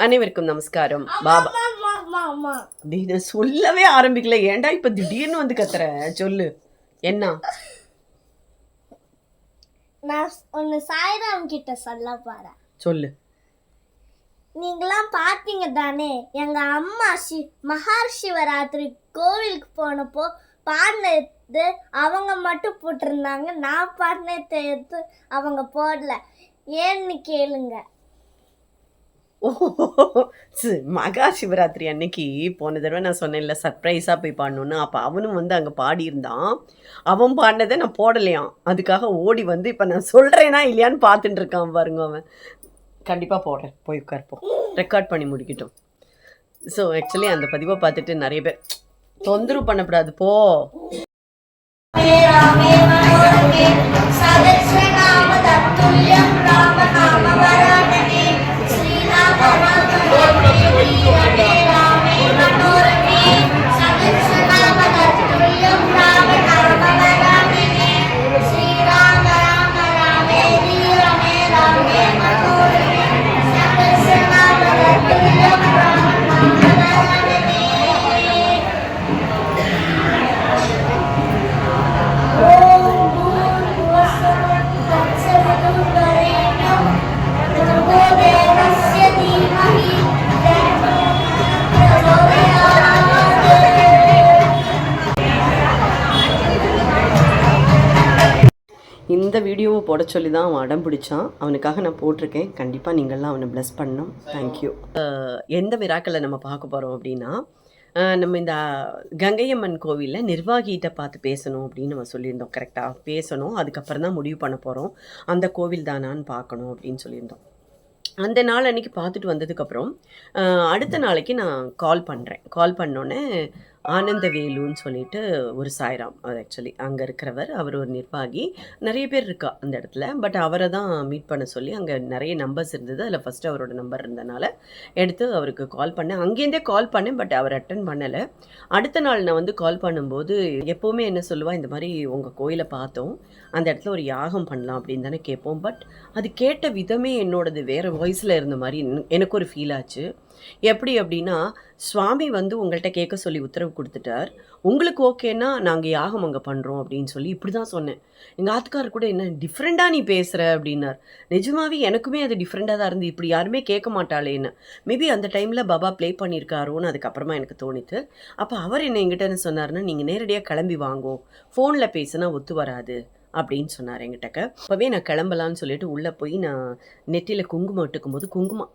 அனைவருக்கும் நமஸ்காரம். பாபா நீ சொல்லவே ஆரம்பிக்கல, ஏன்டா இப்ப திடீர்னு வந்து கத்துற? சொல்லு என்ன? நான் ஒன்னு சாய்ராம் கிட்ட சொல்ல போறேன். சொல்லு. நீங்களாம் பாத்தீங்க தானே, எங்க அம்மா மகார் சிவராத்திரி கோவிலுக்கு போனப்போ பாடினது அவங்க மட்டும் போட்டிருந்தாங்க. நான் பாடினது எடுத்து அவங்க போடல. ஏன்னு கேளுங்க. மகா சிவராத்திரி அன்னைக்கு போன தடவை நான் சொன்னேன்ல சர்ப்ரைஸாக போய் பாடணுன்னு. அப்போ அவனும் வந்து அங்கே பாடியிருந்தான். அவன் பாடினதை நான் போடலையாம். அதுக்காக ஓடி வந்து இப்போ நான் சொல்கிறேனா இல்லையான்னு பார்த்துட்டு இருக்கான் பாருங்க. அவன் கண்டிப்பாக போடுறேன், போய் உட்கார்ப்போம், ரெக்கார்ட் பண்ணி முடிக்கட்டும். ஸோ ஆக்சுவலி அந்த பதிவை பார்த்துட்டு நிறைய பேர் தொந்தரவு பண்ணக்கூடாது போ. இந்த வீடியோவை போட சொல்லி தான் அவன் அடம் பிடிச்சான். அவனுக்காக நான் போட்டிருக்கேன். கண்டிப்பாக நீங்கள்லாம் அவனை ப்ளஸ் பண்ணணும். தேங்க்யூ. எந்த விராக்களை நம்ம பார்க்க போகிறோம் அப்படின்னா, நம்ம இந்த கங்கையம்மன் கோவிலில் நிர்வாகிகிட்ட பார்த்து பேசணும் அப்படின்னு நம்ம சொல்லியிருந்தோம். கரெக்டாக பேசணும், அதுக்கப்புறம் தான் முடிவு பண்ண போகிறோம் அந்த கோவில் தானான்னு பார்க்கணும் அப்படின்னு சொல்லியிருந்தோம். அந்த நாள் அன்றைக்கி பார்த்துட்டு வந்ததுக்கப்புறம் அடுத்த நாளைக்கு நான் கால் பண்ணுறேன். கால் பண்ணோன்னே ஆனந்தவேலுன்னு சொல்லிட்டு ஒரு சாய்ராம், அது ஆக்சுவலி அங்கே இருக்கிறவர், அவர் ஒரு நிர்வாகி. நிறைய பேர் இருக்கா அந்த இடத்துல. பட் அவரை தான் மீட் பண்ண சொல்லி அங்கே நிறைய நம்பர்ஸ் இருந்தது. அதில் ஃபஸ்ட்டு அவரோட நம்பர் இருந்தனால எடுத்து அவருக்கு கால் பண்ணேன். அங்கேருந்தே கால் பண்ணேன், பட் அவர் அட்டன் பண்ணலை. அடுத்த நாள் நான் வந்து கால் பண்ணும்போது எப்போவுமே என்ன சொல்லுவா, இந்த மாதிரி உங்கள் கோயிலை பார்த்தோம், அந்த இடத்துல ஒரு யாகம் பண்ணலாம் அப்படின்னு தானே கேட்போம். பட் அது கேட்ட விதமே என்னோடது வேறு வாய்ஸில் இருந்த மாதிரி எனக்கு ஒரு ஃபீல் ஆச்சு. எப்படி அப்படின்னா, சுவாமி வந்து உங்கள்கிட்ட கேட்க சொல்லி உத்தரவு கொடுத்துட்டார், உங்களுக்கு ஓகேன்னா நாங்கள் யாகம் அங்கே பண்ணுறோம் அப்படின்னு சொல்லி இப்படி தான் சொன்னேன். எங்கள் ஆத்துக்காரர் கூட என்ன டிஃப்ரெண்ட்டாக நீ பேசுகிற அப்படின்னார். நிஜமாவே எனக்குமே அது டிஃப்ரெண்ட்டாக தான் இருந்து, இப்படி யாருமே கேட்க மாட்டாளேன்னு. மேபி அந்த டைமில் பாபா ப்ளே பண்ணியிருக்காரோன்னு அதுக்கப்புறமா எனக்கு தோணித்து. அப்போ அவர் என்ன எங்கிட்ட என்ன சொன்னார்னா, நீங்கள் நேரடியாக கிளம்பி வாங்கோ, ஃபோனில் பேசுனா ஒத்து வராது அப்படின்னு சொன்னார் எங்கிட்டக்க. அப்போவே நான் கிளம்பலான்னு சொல்லிட்டு உள்ளே போய் நான் நெற்றியில் குங்குமம் இட்டுக்கும் போது குங்குமம்